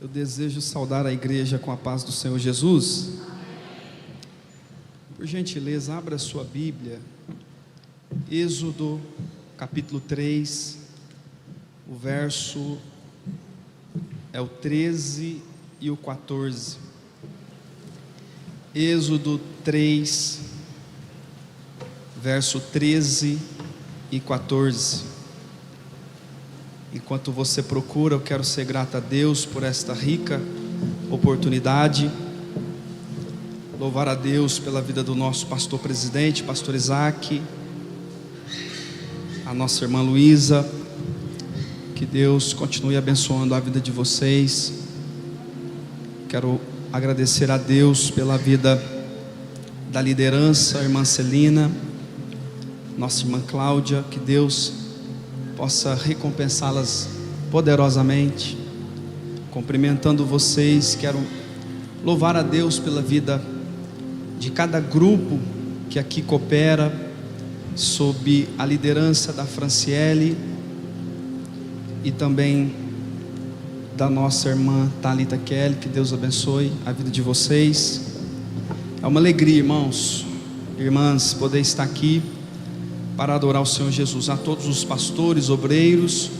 Eu desejo saudar a igreja com a paz do Senhor Jesus. Por gentileza, abra sua Bíblia, Êxodo capítulo 3, o verso é o 13 e o 14. Êxodo 3, verso 13 e 14. Enquanto você procura, eu quero ser grato a Deus por esta rica oportunidade. Louvar a Deus pela vida do nosso pastor presidente, pastor Isaac, a nossa irmã Luísa. Que Deus continue abençoando a vida de vocês. Quero agradecer a Deus pela vida da liderança, a irmã Celina, nossa irmã Cláudia. Que Deus possa recompensá-las poderosamente. Cumprimentando vocês, quero louvar a Deus pela vida de cada grupo que aqui coopera, sob a liderança da Franciele e também da nossa irmã Thalita Kelly. Que Deus abençoe a vida de vocês. É uma alegria, irmãos, irmãs, poder estar aqui para adorar o Senhor Jesus. A todos os pastores, obreiros,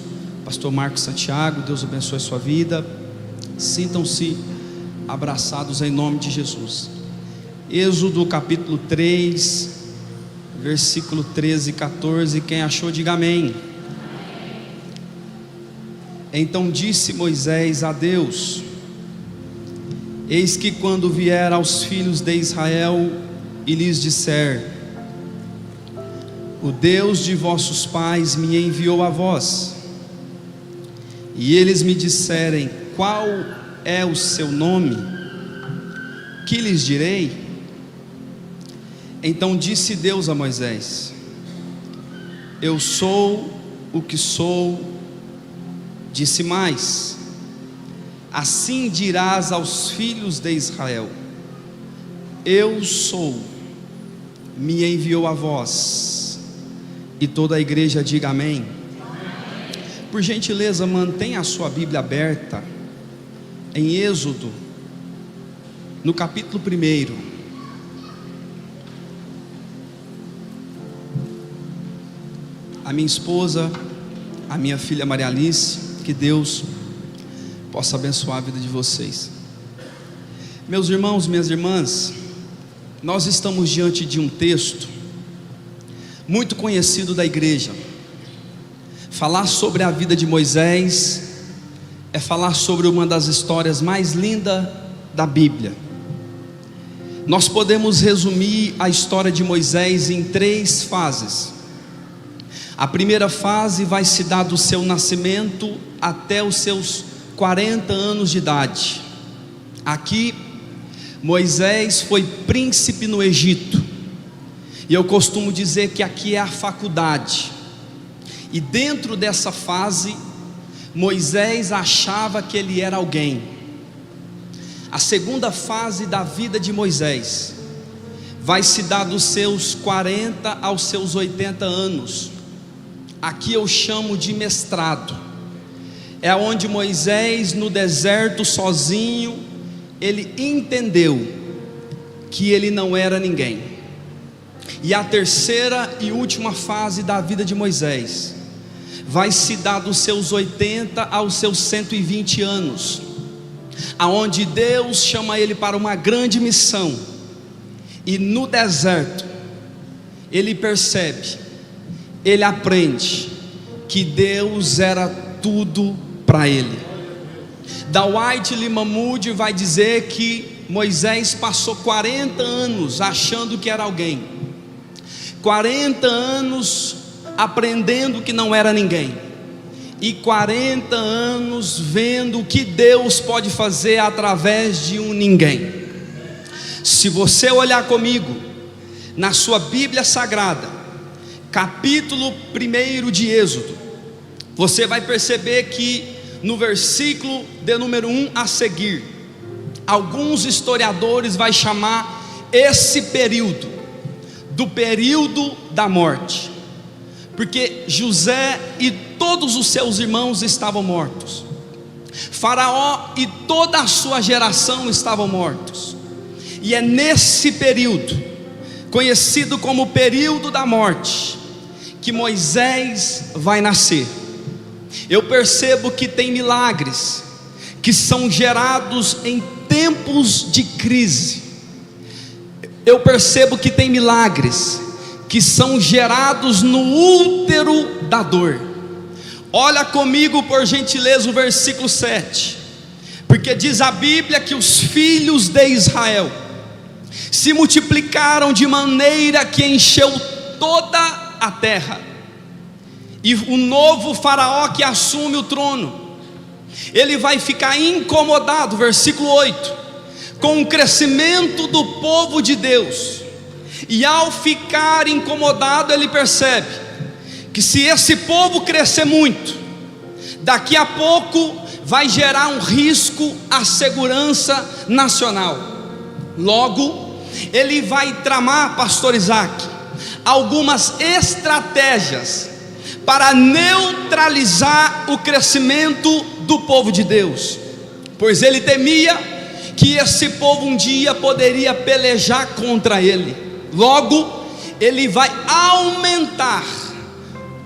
pastor Marcos Santiago, Deus abençoe a sua vida. Sintam-se abraçados em nome de Jesus. Êxodo capítulo 3, versículo 13 e 14. Quem achou, diga amém. Então disse Moisés a Deus: eis que quando vier aos filhos de Israel e lhes disser: o Deus de vossos pais me enviou a vós, e eles me disserem: qual é o seu nome? Que lhes direi? Então disse Deus a Moisés: eu sou o que sou. Disse mais: assim dirás aos filhos de Israel: eu sou, me enviou a vós. E toda a igreja diga amém. Por gentileza, mantenha a sua Bíblia aberta em Êxodo, no capítulo 1. A minha esposa, a minha filha Maria Alice, que Deus possa abençoar a vida de vocês. Meus irmãos, minhas irmãs, nós estamos diante de um texto muito conhecido da igreja. Falar sobre a vida de Moisés é falar sobre uma das histórias mais lindas da Bíblia. Nós podemos resumir a história de Moisés em 3 fases. A primeira fase vai se dar do seu nascimento até os seus 40 anos de idade. Aqui, Moisés foi príncipe no Egito. E eu costumo dizer que aqui é a faculdade. E dentro dessa fase, Moisés achava que ele era alguém. A segunda fase da vida de Moisés vai se dar dos seus 40 aos seus 80 anos. Aqui eu chamo de mestrado. É onde Moisés, no deserto sozinho, ele entendeu que ele não era ninguém. E a terceira e última fase da vida de Moisés vai se dar dos seus 80 aos seus 120 anos, aonde Deus chama ele para uma grande missão. E no deserto ele percebe, ele aprende que Deus era tudo para ele. Dwight Lyman Moody vai dizer que Moisés passou 40 anos achando que era alguém, 40 anos aprendendo que não era ninguém, e 40 anos vendo o que Deus pode fazer através de um ninguém. Se você olhar comigo na sua Bíblia Sagrada, capítulo 1 de Êxodo, você vai perceber que no versículo de número 1 a seguir, alguns historiadores vão chamar esse período do período da morte, porque José e todos os seus irmãos estavam mortos. Faraó e toda a sua geração estavam mortos. E é nesse período, conhecido como período da morte, que Moisés vai nascer. Eu percebo que tem milagres que são gerados em tempos de crise. Eu percebo que tem milagres que são gerados no útero da dor. Olha comigo, por gentileza, o versículo 7, porque diz a Bíblia que os filhos de Israel se multiplicaram de maneira que encheu toda a terra. E o novo faraó que assume o trono, ele vai ficar incomodado, versículo 8, com o crescimento do povo de Deus. E ao ficar incomodado, ele percebe que se esse povo crescer muito, daqui a pouco vai gerar um risco à segurança nacional. Logo, ele vai tramar, pastor Isaac, algumas estratégias para neutralizar o crescimento do povo de Deus, pois ele temia que esse povo um dia poderia pelejar contra ele. Logo, ele vai aumentar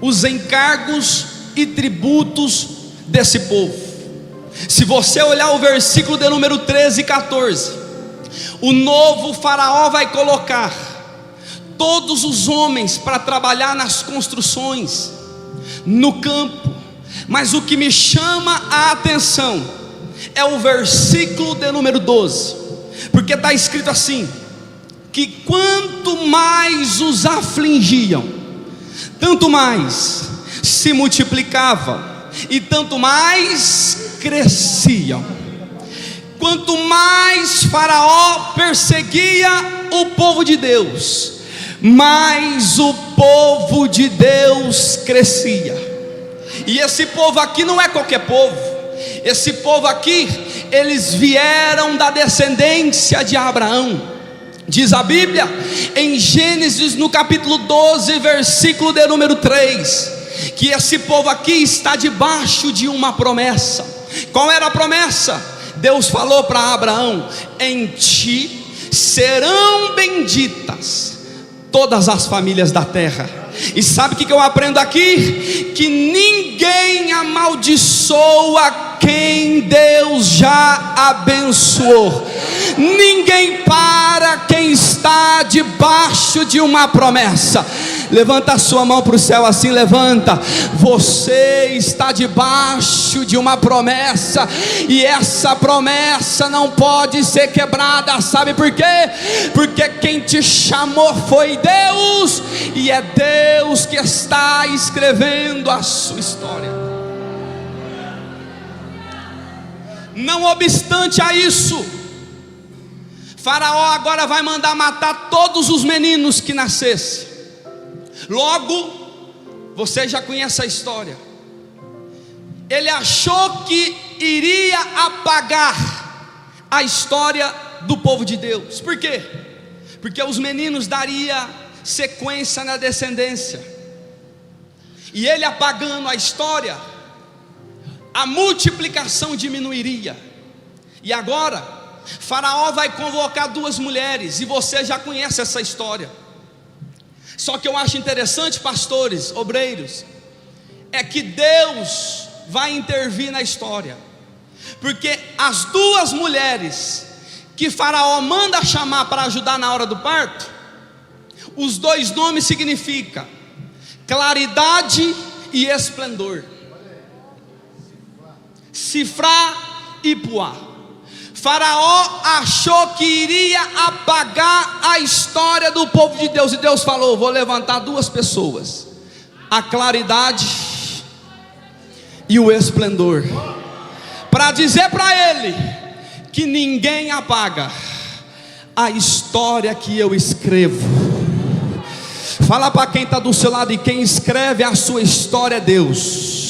os encargos e tributos desse povo. Se você olhar o versículo de número 13 e 14, o novo faraó vai colocar todos os homens para trabalhar nas construções, no campo. Mas o que me chama a atenção é o versículo de número 12, porque está escrito assim: que quanto mais os afligiam, tanto mais se multiplicavam e tanto mais cresciam. Quanto mais Faraó perseguia o povo de Deus, mais o povo de Deus crescia. E esse povo aqui não é qualquer povo. Esse povo aqui, eles vieram da descendência de Abraão. Diz a Bíblia em Gênesis no capítulo 12, versículo de número 3, que esse povo aqui está debaixo de uma promessa. Qual era a promessa? Deus falou para Abraão: em ti serão benditas todas as famílias da terra. E sabe o que eu aprendo aqui? Que ninguém amaldiçoa quem Deus já abençoou. Ninguém para quem está debaixo de uma promessa. Levanta a sua mão para o céu assim, levanta. Você está debaixo de uma promessa, e essa promessa não pode ser quebrada. Sabe por quê? Porque quem te chamou foi Deus, e é Deus que está escrevendo a sua história. Não obstante a isso, Faraó agora vai mandar matar todos os meninos que nascessem. Logo, você já conhece a história. Ele achou que iria apagar a história do povo de Deus. Por quê? Porque os meninos dariam sequência na descendência. E ele apagando a história, a multiplicação diminuiria. E agora, Faraó vai convocar duas mulheres, e você já conhece essa história. Só que eu acho interessante, pastores, obreiros, é que Deus vai intervir na história, porque as duas mulheres que Faraó manda chamar para ajudar na hora do parto, os dois nomes significam claridade e esplendor. Sifrá e Puá. Faraó achou que iria apagar a história do povo de Deus, e Deus falou: vou levantar duas pessoas, a claridade e o esplendor, para dizer para ele que ninguém apaga a história que eu escrevo. Fala para quem está do seu lado: e quem escreve a sua história é Deus.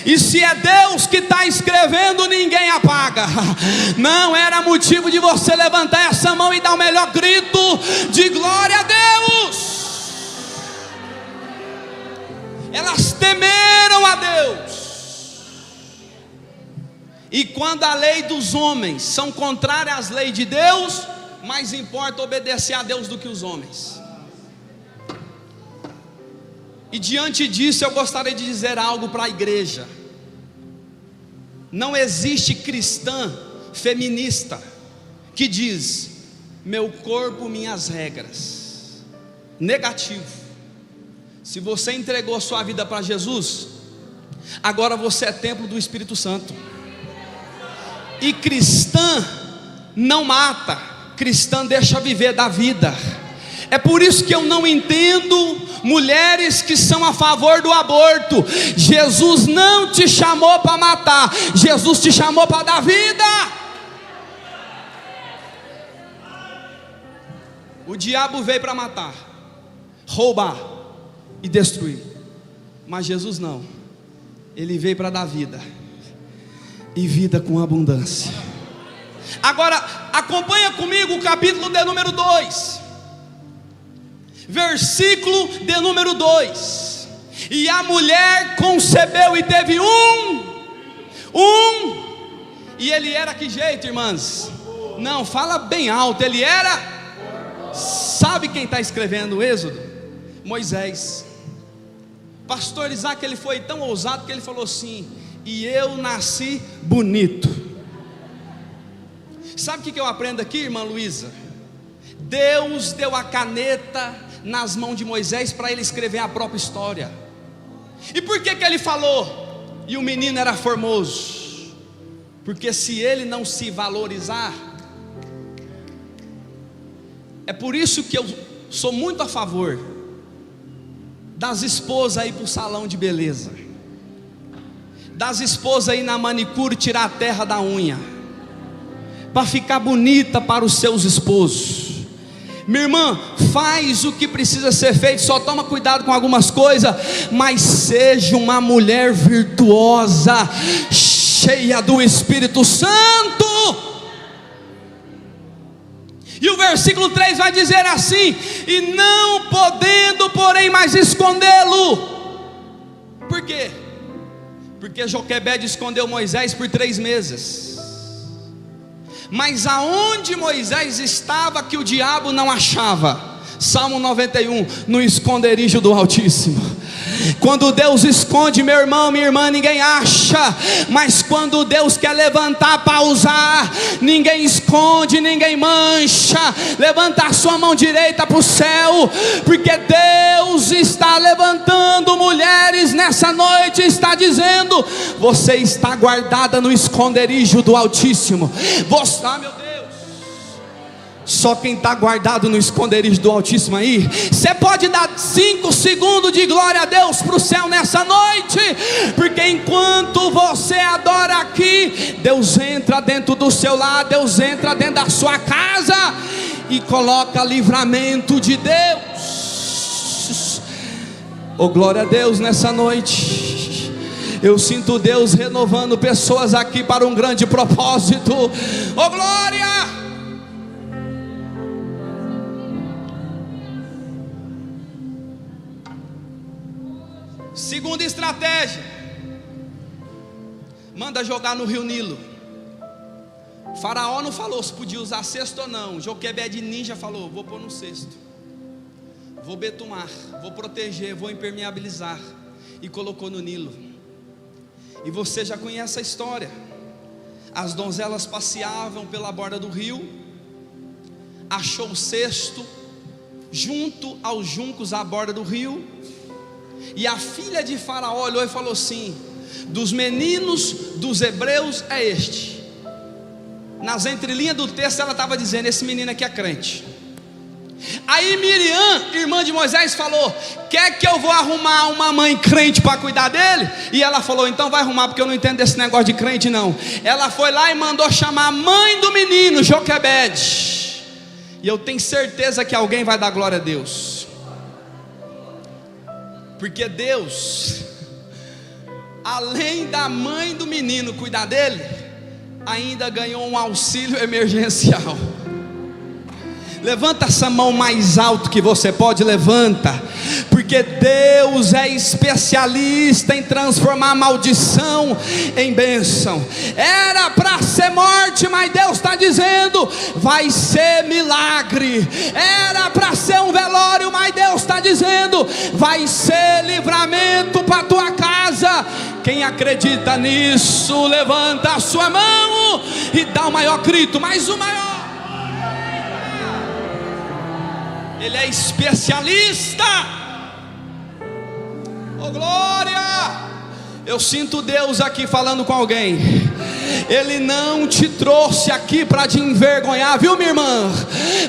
E se é Deus que está escrevendo, ninguém apaga. Não era motivo de você levantar essa mão e dar o melhor grito de glória a Deus. Elas temeram a Deus. E quando a lei dos homens são contrárias às leis de Deus, mais importa obedecer a Deus do que os homens. E diante disso eu gostaria de dizer algo para a igreja. Não existe cristã feminista que diz: meu corpo, minhas regras. Negativo. Se você entregou sua vida para Jesus, agora você é templo do Espírito Santo. E cristã não mata, cristã deixa viver da vida. É por isso que eu não entendo mulheres que são a favor do aborto. Jesus não te chamou para matar, Jesus te chamou para dar vida. O diabo veio para matar, roubar e destruir, mas Jesus não, ele veio para dar vida, e vida com abundância. Agora acompanha comigo o capítulo de número 2, versículo de número 2. E a mulher concebeu e teve e ele era que jeito, irmãs? Não, fala bem alto. Ele era, sabe quem está escrevendo o Êxodo? Moisés. Pastor Isaac, ele foi tão ousado que ele falou assim: e eu nasci bonito. Sabe o que eu aprendo aqui, irmã Luísa? Deus deu a caneta nas mãos de Moisés para ele escrever a própria história. E por que ele falou? E o menino era formoso. Porque se ele não se valorizar, é por isso que eu sou muito a favor das esposas aí para o salão de beleza, das esposas aí na manicure tirar a terra da unha, para ficar bonita para os seus esposos. Minha irmã, faz o que precisa ser feito, só toma cuidado com algumas coisas, mas seja uma mulher virtuosa, cheia do Espírito Santo. E o versículo 3 vai dizer assim: e não podendo porém mais escondê-lo. Por quê? Porque Joquebede escondeu Moisés por 3 meses. Mas aonde Moisés estava que o diabo não achava? Salmo 91, no esconderijo do Altíssimo. Quando Deus esconde, meu irmão, minha irmã, ninguém acha. Mas quando Deus quer levantar para usar, ninguém esconde, ninguém mancha. Levanta a sua mão direita para o céu, porque Deus está levantando mulheres nessa noite. Está dizendo: você está guardada no esconderijo do Altíssimo. Você, meu Deus. Só quem está guardado no esconderijo do Altíssimo aí, você pode dar 5 segundos de glória a Deus para o céu nessa noite, porque enquanto você adora aqui, Deus entra dentro do seu lar, Deus entra dentro da sua casa e coloca livramento de Deus. Oh, glória a Deus nessa noite. Eu sinto Deus renovando pessoas aqui para um grande propósito. Oh, glória! Segunda estratégia: manda jogar no rio Nilo. Faraó não falou se podia usar cesto ou não. Joquebede ninja falou: vou pôr no cesto, vou betumar, vou proteger, vou impermeabilizar. E colocou no Nilo. E você já conhece a história. As donzelas passeavam pela borda do rio, achou o cesto junto aos juncos à borda do rio. E a filha de Faraó olhou e falou assim: dos meninos dos hebreus é este. Nas entrelinhas do texto ela estava dizendo: esse menino aqui é crente. Aí Miriam, irmã de Moisés, falou: quer que eu vou arrumar uma mãe crente para cuidar dele? E ela falou: então vai arrumar, porque eu não entendo desse negócio de crente não. Ela foi lá e mandou chamar a mãe do menino, Joquebede. E eu tenho certeza que alguém vai dar glória a Deus, porque Deus, além da mãe do menino cuidar dele, ainda ganhou um auxílio emergencial. Levanta essa mão mais alto que você pode, levanta, porque porque Deus é especialista em transformar maldição em bênção. Era para ser morte, mas Deus está dizendo: vai ser milagre. Era para ser um velório, mas Deus está dizendo: vai ser livramento para a tua casa. Quem acredita nisso, levanta a sua mão e dá o maior grito, mais o maior. Ele é especialista. Oh glória! Eu sinto Deus aqui falando com alguém. Ele não te trouxe aqui para te envergonhar, viu, minha irmã?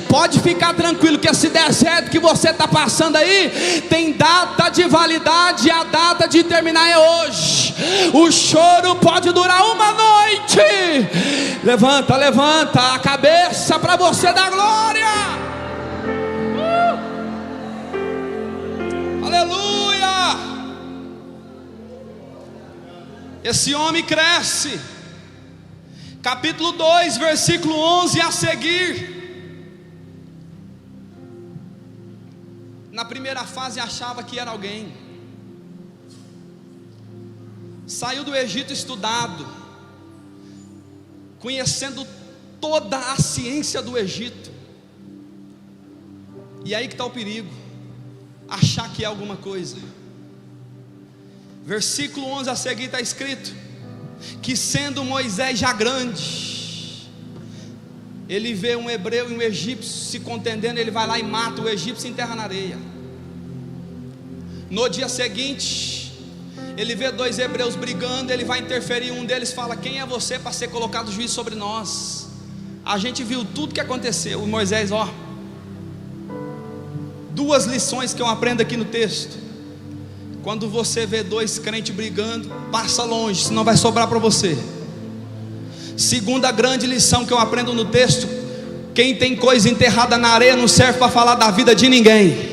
Pode ficar tranquilo que esse deserto que você está passando aí tem data de validade, e a data de terminar é hoje. O choro pode durar uma noite. Levanta, levanta a cabeça para você dar glória. Aleluia! Esse homem cresce. Capítulo 2, versículo 11 a seguir. Na primeira fase achava que era alguém. Saiu do Egito estudado, conhecendo toda a ciência do Egito. E aí que está o perigo, achar que é alguma coisa. Versículo 11 a seguir está escrito que, sendo Moisés já grande, ele vê um hebreu e um egípcio se contendendo. Ele vai lá e mata o egípcio e enterra na areia. No dia seguinte, ele vê dois hebreus brigando. Ele vai interferir. Um deles fala: quem é você para ser colocado juiz sobre nós? A gente viu tudo que aconteceu. E Moisés, duas lições que eu aprendo aqui no texto. Quando você vê dois crentes brigando, passa longe, senão vai sobrar para você. Segunda grande lição que eu aprendo no texto: quem tem coisa enterrada na areia não serve para falar da vida de ninguém.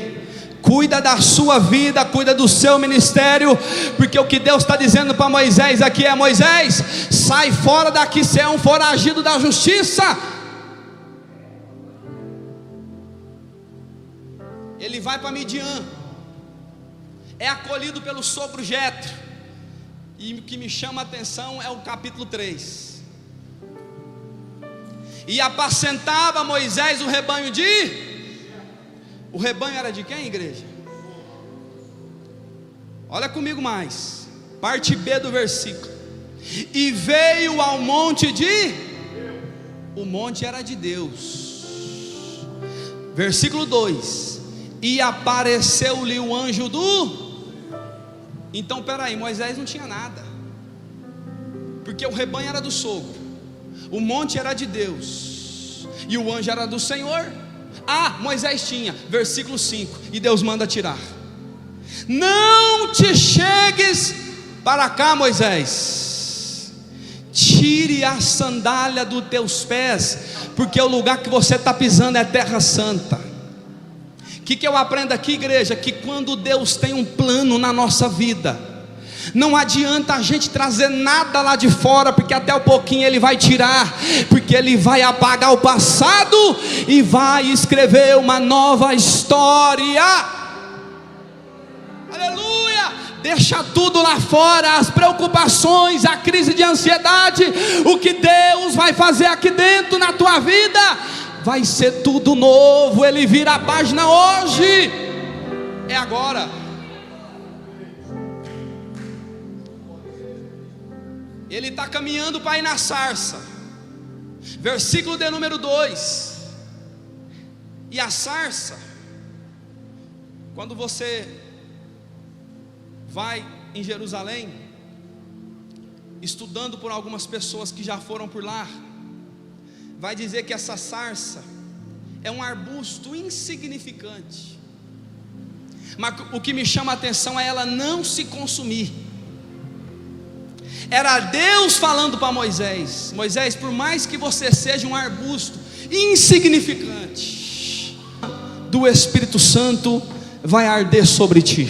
Cuida da sua vida, cuida do seu ministério, porque o que Deus está dizendo para Moisés aqui é: Moisés, sai fora daqui, você é um foragido da justiça. Ele vai para Midian, é acolhido pelo sogro Jetro. E o que me chama a atenção é o capítulo 3. E apacentava Moisés o rebanho o rebanho era de quem, igreja? Olha comigo mais, parte B do versículo. E veio ao monte o monte era de Deus. Versículo 2: e apareceu-lhe o anjo Então peraí, Moisés não tinha nada, porque o rebanho era do sogro, o monte era de Deus e o anjo era do Senhor. Moisés tinha, versículo 5, e Deus manda tirar. Não te chegues para cá, Moisés, tire a sandália dos teus pés, porque o lugar que você está pisando é terra santa. O que eu aprendo aqui, igreja? Que quando Deus tem um plano na nossa vida, não adianta a gente trazer nada lá de fora, porque até um pouquinho Ele vai tirar, porque Ele vai apagar o passado e vai escrever uma nova história. Aleluia! Deixa tudo lá fora, as preocupações, a crise de ansiedade. O que Deus vai fazer aqui dentro na tua vida vai ser tudo novo. Ele vira a página hoje, é agora. Ele está caminhando para ir na sarça. Versículo de número 2. E a sarça, quando você vai em Jerusalém, estudando por algumas pessoas que já foram por lá, vai dizer que essa sarça é um arbusto insignificante, mas o que me chama a atenção é ela não se consumir. Era Deus falando para Moisés: Moisés, por mais que você seja um arbusto insignificante, do Espírito Santo vai arder sobre ti.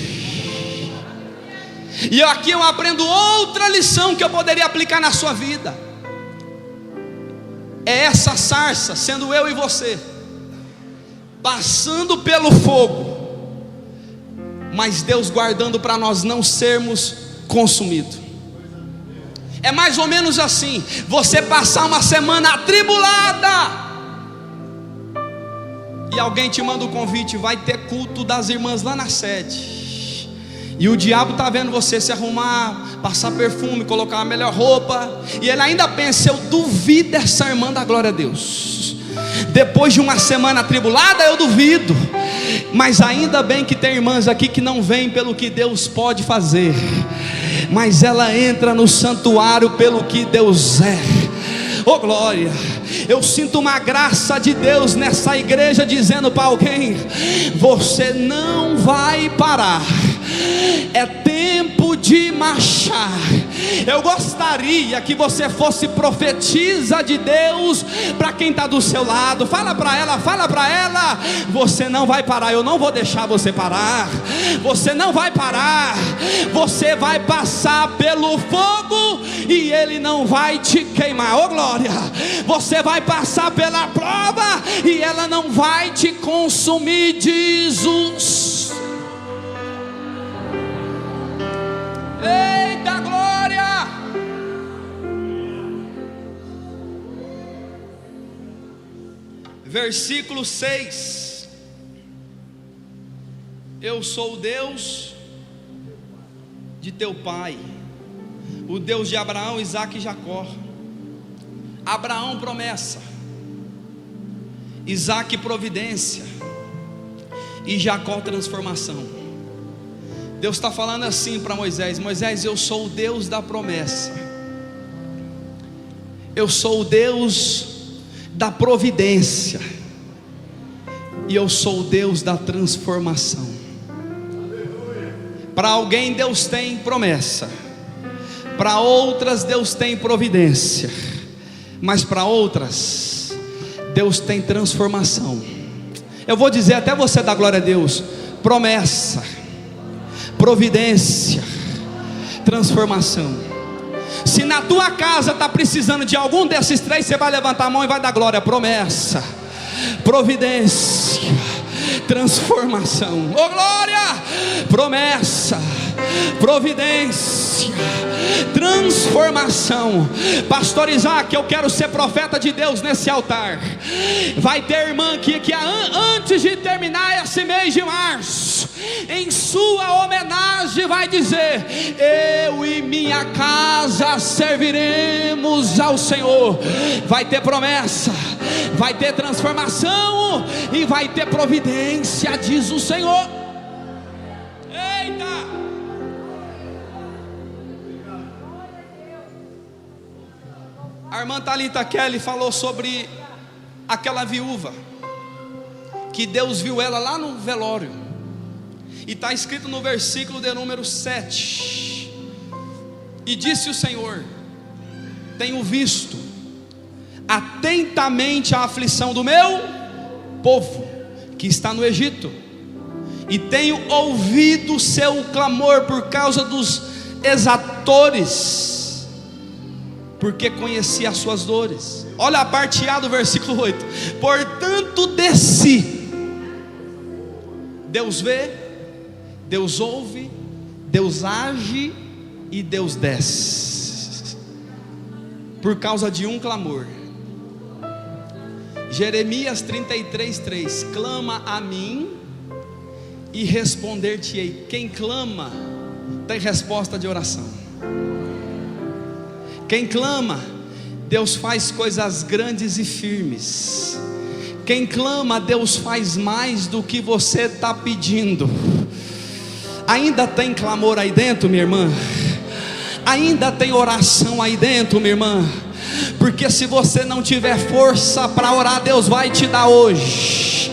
E aqui eu aprendo outra lição que eu poderia aplicar na sua vida. É essa sarça, sendo eu e você, passando pelo fogo. mas Deus guardando para nós não sermos consumidos. É mais ou menos assim: você passar uma semana atribulada, e alguém te manda o convite, vai ter culto das irmãs lá na sede, e o diabo está vendo você se arrumar, passar perfume, colocar a melhor roupa, e ele ainda pensa: eu duvido essa irmã da glória a Deus. Depois de uma semana atribulada, eu duvido. Mas ainda bem que tem irmãs aqui que não vêm pelo que Deus pode fazer, mas ela entra no santuário pelo que Deus é. Oh glória! Eu sinto uma graça de Deus nessa igreja dizendo para alguém: você não vai parar, é tempo de marchar. Eu gostaria que você fosse profetisa de Deus para quem está do seu lado. Fala para ela: você não vai parar, eu não vou deixar você parar. Você não vai parar, você vai passar pelo fogo e ele não vai te queimar. Oh glória! Você vai passar pela prova e ela não vai te consumir. Jesus, eita glória! Versículo 6: eu sou o Deus de teu pai, o Deus de Abraão, Isaque e Jacó. Abraão, promessa; Isaque, providência; e Jacó, transformação. Deus está falando assim para Moisés: Moisés, eu sou o Deus da promessa, eu sou o Deus da providência, e eu sou o Deus da transformação. Para alguém Deus tem promessa, para outras Deus tem providência, mas para outras Deus tem transformação. Eu vou dizer até você dar glória a Deus: promessa, providência, transformação. Se na tua casa está precisando de algum desses três, você vai levantar a mão e vai dar glória. Promessa, providência, transformação. Oh glória! Promessa, providência, transformação. Pastor Isaac, eu quero ser profeta de Deus nesse altar. Vai ter irmã aqui que antes de terminar esse mês de março, em sua homenagem vai dizer: eu e minha casa serviremos ao Senhor. Vai ter promessa, vai ter transformação e vai ter providência, diz o Senhor. Eita! A irmã Thalita Kelly falou sobre aquela viúva que Deus viu ela lá no velório, e está escrito no versículo de número 7: e disse o Senhor: tenho visto atentamente a aflição do meu povo que está no Egito, e tenho ouvido o seu clamor por causa dos exatores, porque conheci as suas dores. Olha a parte A do versículo 8: portanto desci. Deus vê, Deus ouve, Deus age e Deus desce, por causa de um clamor. Jeremias 33:3: clama a mim e responder-te-ei. Quem clama tem resposta de oração. Quem clama, Deus faz coisas grandes e firmes. Quem clama, Deus faz mais do que você está pedindo. Ainda tem clamor aí dentro, minha irmã? Ainda tem oração aí dentro, minha irmã? Porque se você não tiver força para orar, Deus vai te dar hoje,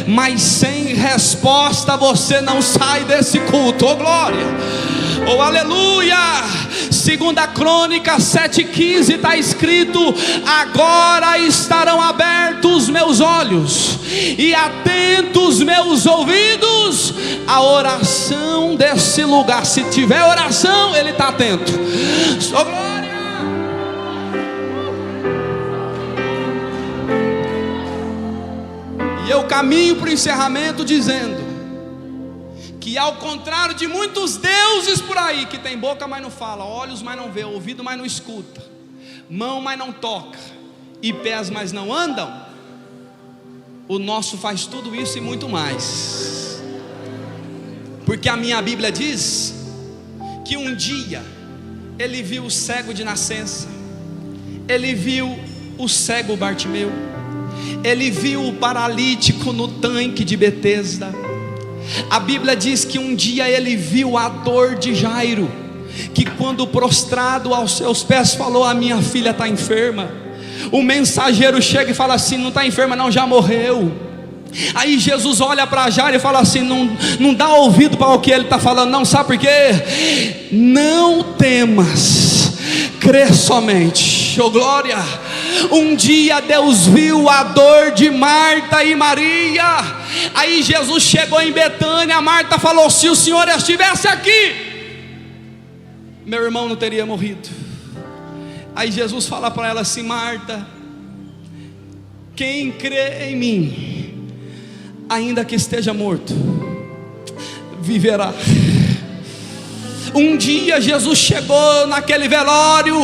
mas sem resposta você não sai desse culto. Oh glória, oh aleluia. 2 Crônicas 7:15 está escrito: agora estarão abertos meus olhos e atentos meus ouvidos à oração desse lugar. Se tiver oração, Ele está atento. Oh glória. E eu caminho para o encerramento dizendo que ao contrário de muitos deuses por aí, que tem boca mas não fala, olhos mas não vê, ouvido mas não escuta, mão mas não toca, e pés mas não andam, o nosso faz tudo isso e muito mais. Porque a minha Bíblia diz que um dia ele viu o cego de nascença, ele viu o cego Bartimeu, ele viu o paralítico no tanque de Betesda. A Bíblia diz que um dia ele viu a dor de Jairo, que quando prostrado aos seus pés falou: a minha filha está enferma. O mensageiro chega e fala assim: não está enferma não, já morreu. Aí Jesus olha para Jairo e fala assim: não dá ouvido para o que ele está falando não, sabe por quê? Não temas, crê somente. Oh glória! Um dia Deus viu a dor de Marta e Maria. Aí Jesus chegou em Betânia, Marta falou: se o Senhor estivesse aqui, meu irmão não teria morrido. Aí Jesus fala para ela assim: Marta, quem crê em mim, ainda que esteja morto, viverá. Um dia Jesus chegou naquele velório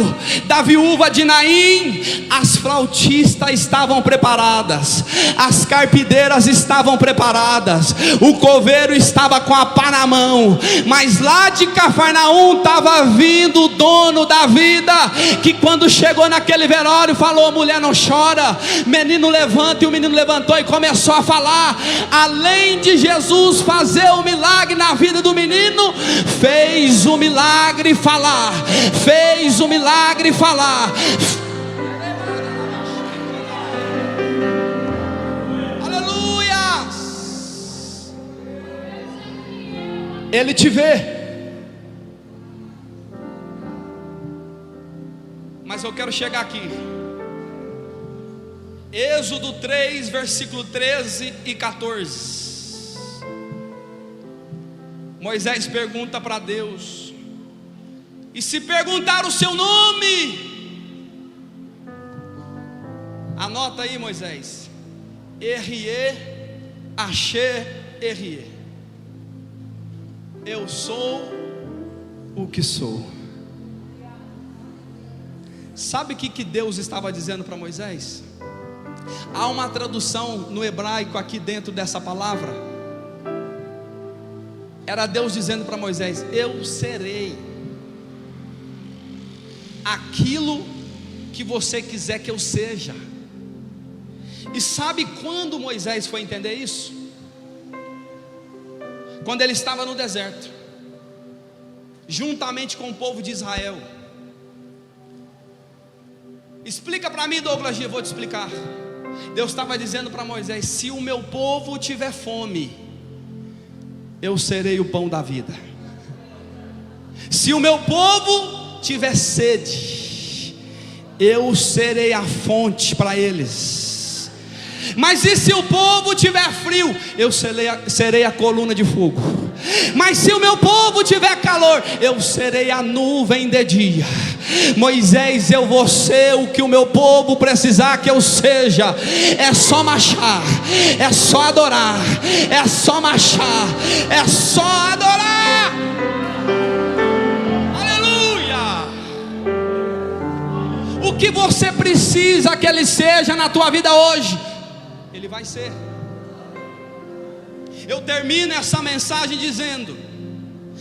da viúva de Naim. As flautistas estavam preparadas, as carpideiras estavam preparadas, o coveiro estava com a pá na mão. Mas lá de Cafarnaum estava vindo o dono da vida, que quando chegou naquele velório falou: mulher, não chora, menino levanta. E o menino levantou e começou a falar. Além de Jesus fazer o milagre na vida do menino, fez o milagre falar, fez o milagre falar. Aleluia! Ele te vê. Mas eu quero chegar aqui. Êxodo 3, versículo 13 e 14. Moisés pergunta para Deus: e se perguntar o seu nome? Anota aí, Moisés: Errie, Achê, Errie. Eu sou o que sou. Sabe o que Deus estava dizendo para Moisés? Há uma tradução no hebraico aqui dentro dessa palavra. Era Deus dizendo para Moisés: eu serei aquilo que você quiser que eu seja. E sabe quando Moisés foi entender isso? Quando ele estava no deserto, juntamente com o povo de Israel. Explica para mim, Douglas G, vou te explicar. Deus estava dizendo para Moisés: se o meu povo tiver fome, eu serei o pão da vida. Se o meu povo tiver sede, eu serei a fonte para eles. Mas e se o povo tiver frio, eu serei a coluna de fogo. Mas se o meu povo tiver calor, eu serei a nuvem de dia. Moisés, eu vou ser o que o meu povo precisar que eu seja. É só marchar, é só adorar, é só marchar, é só adorar. Aleluia! O que você precisa que Ele seja na tua vida hoje, Ele vai ser. Eu termino essa mensagem dizendo: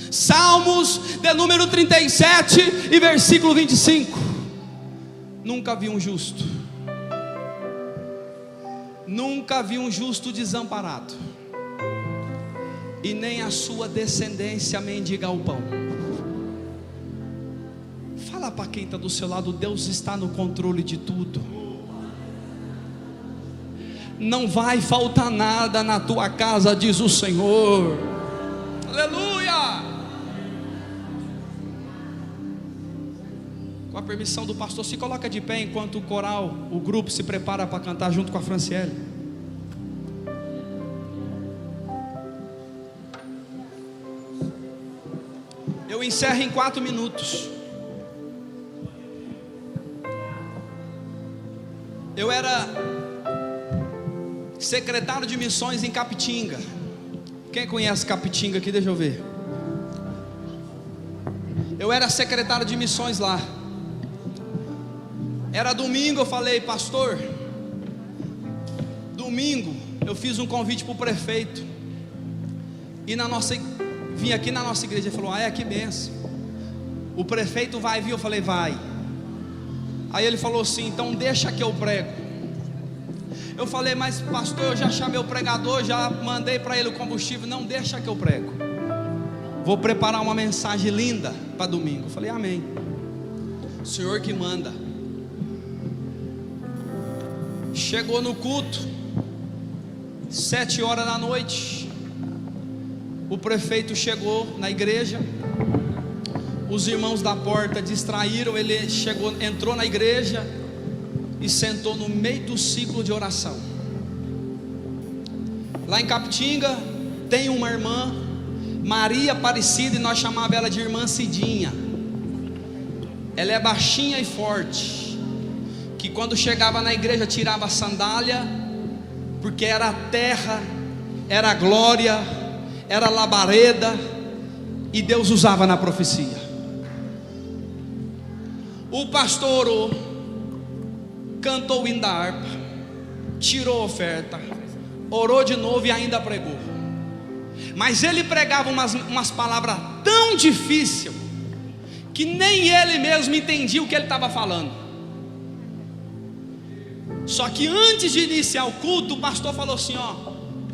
Salmos de número 37 e versículo 25. Nunca vi um justo, nunca vi um justo desamparado, e nem a sua descendência mendigar o pão. Fala para quem está do seu lado: Deus está no controle de tudo. Não vai faltar nada na tua casa, diz o Senhor. Aleluia! Com a permissão do pastor, se coloca de pé enquanto o coral, o grupo se prepara para cantar junto com a Franciele. Eu encerro em 4 minutos. Eu era secretário de missões em Capitinga. Quem conhece Capitinga aqui, deixa eu ver. Eu era secretário de missões lá. Era domingo, eu falei, pastor, domingo eu fiz um convite para o prefeito. E vim aqui na nossa igreja. Ele falou, que benção. O prefeito vai vir? Eu falei, vai. Aí ele falou assim, então deixa que eu prego. Eu falei, mas pastor, eu já chamei o pregador, já mandei para ele o combustível. Não, deixa que eu prego. Vou preparar uma mensagem linda para domingo. Eu falei, amém. O Senhor que manda. Chegou no culto, 7 horas da noite. O prefeito chegou na igreja. Os irmãos da porta distraíram. Ele entrou na igreja e sentou no meio do ciclo de oração. Lá em Capitinga tem uma irmã, Maria Aparecida, e nós chamávamos ela de irmã Cidinha. Ela é baixinha e forte, que quando chegava na igreja tirava a sandália, porque era a terra, era a glória, era a labareda, e Deus usava na profecia. O pastor orou, cantou o hino da harpa, tirou a oferta, orou de novo e ainda pregou. Mas ele pregava umas palavras tão difíceis que nem ele mesmo entendia o que ele estava falando. Só que antes de iniciar o culto, o pastor falou assim,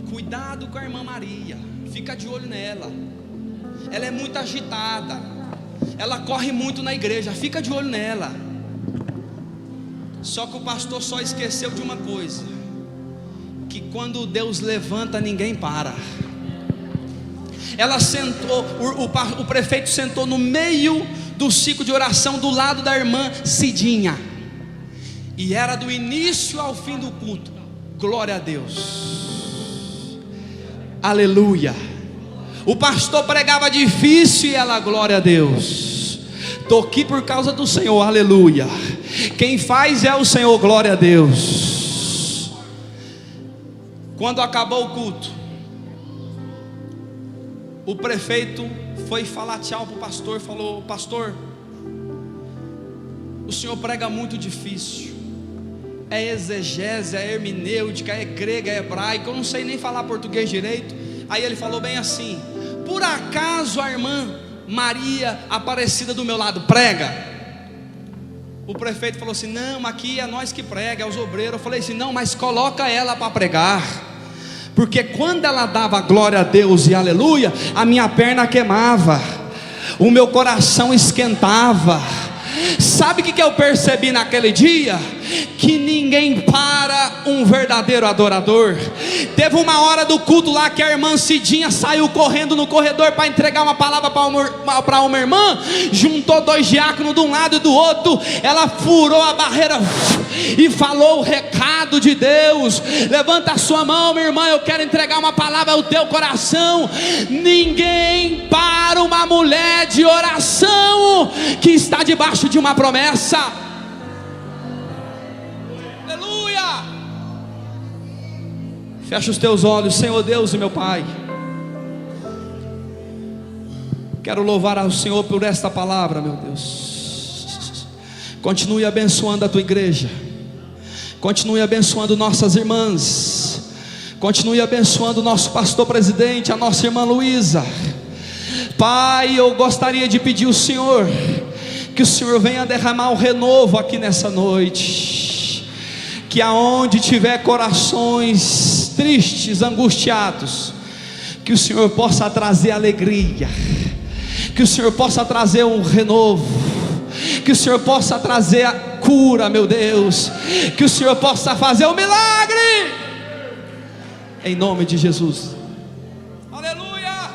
cuidado com a irmã Maria, fica de olho nela, ela é muito agitada, ela corre muito na igreja, fica de olho nela. Só que o pastor só esqueceu de uma coisa, que quando Deus levanta, ninguém para. Ela sentou, o prefeito sentou no meio do ciclo de oração, do lado da irmã Cidinha, e era do início ao fim do culto. Glória a Deus, aleluia. O pastor pregava difícil e ela, glória a Deus. Estou aqui por causa do Senhor, aleluia. Quem faz é o Senhor, glória a Deus. Quando acabou o culto, o prefeito foi falar tchau para o pastor. Falou, pastor, o senhor prega muito difícil, é exegese, é hermenêutica, é grega, é hebraico, eu não sei nem falar português direito. Aí ele falou bem assim, por acaso a irmã Maria Aparecida do meu lado prega? O prefeito falou assim, não, aqui é nós que prega, é os obreiros. Eu falei assim, não, mas coloca ela para pregar, porque quando ela dava glória a Deus e aleluia, a minha perna queimava, o meu coração esquentava. Sabe o que eu percebi naquele dia? Que ninguém para um verdadeiro adorador. Teve uma hora do culto lá que a irmã Cidinha saiu correndo no corredor para entregar uma palavra para uma irmã. Juntou 2 diáconos de um lado e do outro. Ela furou a barreira e falou o recado de Deus. Levanta a sua mão, minha irmã, eu quero entregar uma palavra ao teu coração. Ninguém para uma mulher de oração que está debaixo de uma promessa. Aleluia. Fecha os teus olhos, Senhor Deus e meu Pai. Quero louvar ao Senhor por esta palavra, meu Deus. Continue abençoando a tua igreja, continue abençoando nossas irmãs, continue abençoando o nosso pastor presidente, a nossa irmã Luísa. Pai, eu gostaria de pedir ao Senhor que o Senhor venha derramar o renovo aqui nessa noite, que aonde tiver corações tristes, angustiados, que o Senhor possa trazer alegria, que o Senhor possa trazer um renovo, que o Senhor possa trazer a cura, meu Deus, que o Senhor possa fazer um milagre, em nome de Jesus. Aleluia,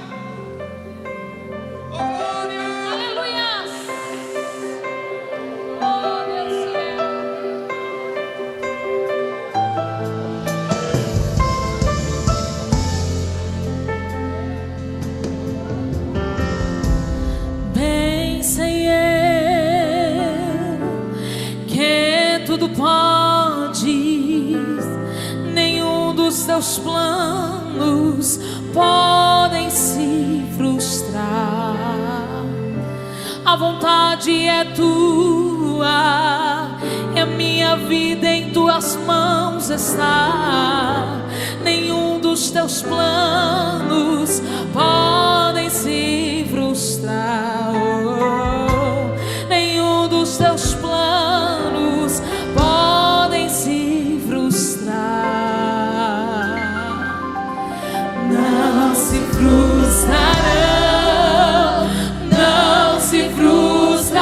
oh, glória, aleluia, oh Deus céu. Bem sei eu que tudo podes, nenhum dos teus planos podem se frustrar. A vontade é tua, e a minha vida em tuas mãos está. Nenhum dos teus planos podem se frustrar. Nenhum dos teus planos podem se frustrar. Não se frustrarão, não se frustrarão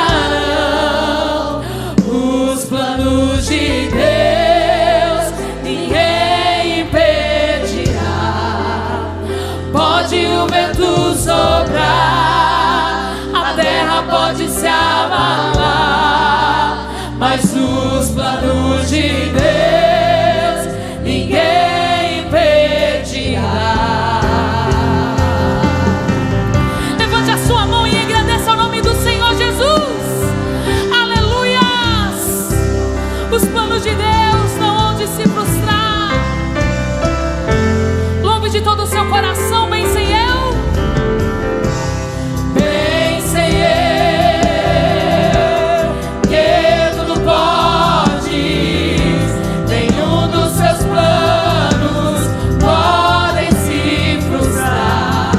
os planos de Deus, ninguém impedirá. Pode o vento soprar, a terra pode se abalar, mas os planos de Deus ninguém impedirá. Levante a sua mão e agradeça o nome do Senhor Jesus. Aleluias! Os planos de Deus não hão de se frustrar. Louve de todo o seu coração, bem sei eu. Bem sei eu que tudo podes. Nenhum dos seus planos podem se frustrar.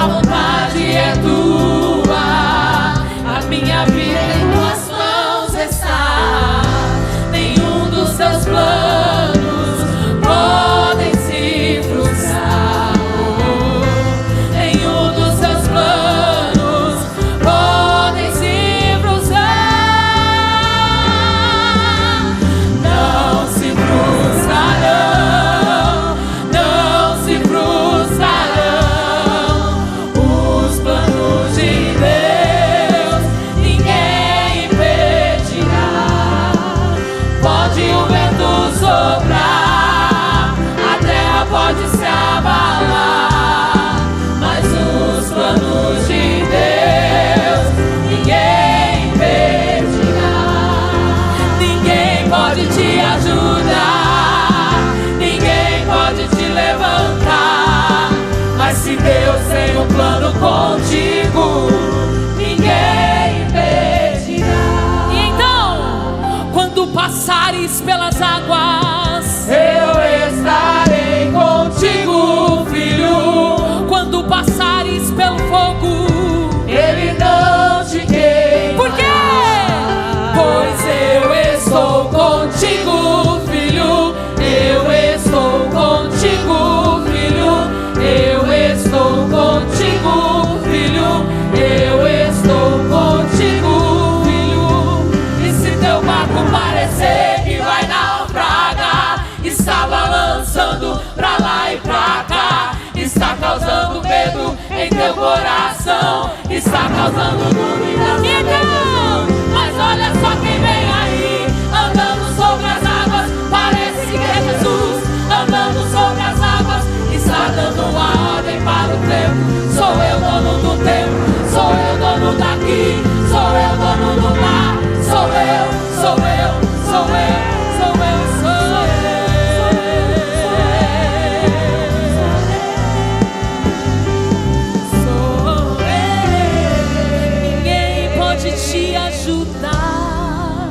A vontade é tua, a minha vida em tuas mãos está. Nenhum dos seus planos podem se frustrar. Nenhum dos seus planos podem se frustrar. Não se frustrarão, não se frustrarão os planos de Deus, ninguém impedirá. Pode o vento soprar, a terra pode se abalar, mas os planos de Deus ninguém impedirá. Ninguém pode te ajudar, ninguém pode te levantar, mas se Deus tem um plano contigo, ninguém impedirá. E então, quando passares pelas águas, eu estarei contigo, filho. Quando passares pelo fogo, ele não te queimará. Por quê? Pois eu estou contigo, filho. Eu estou contigo, filho. Eu estou contigo, filho. Eu estou contigo, filho. E se teu barco parecer que vai naufragar, está balançando pra lá e pra cá, está causando medo em teu coração, está causando dúvida. Então, mas olha só quem vem aí, andando sobre as águas, parece que é Jesus, andando sobre as águas, está dando uma ordem para o tempo. Sou eu dono do tempo, sou eu dono daqui, sou eu dono do mar, sou eu, sou eu, sou eu, sou eu, sou eu. Ninguém pode te ajudar,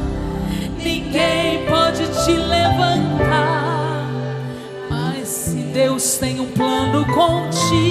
ninguém pode te levantar, mas se Deus tem um plano contigo,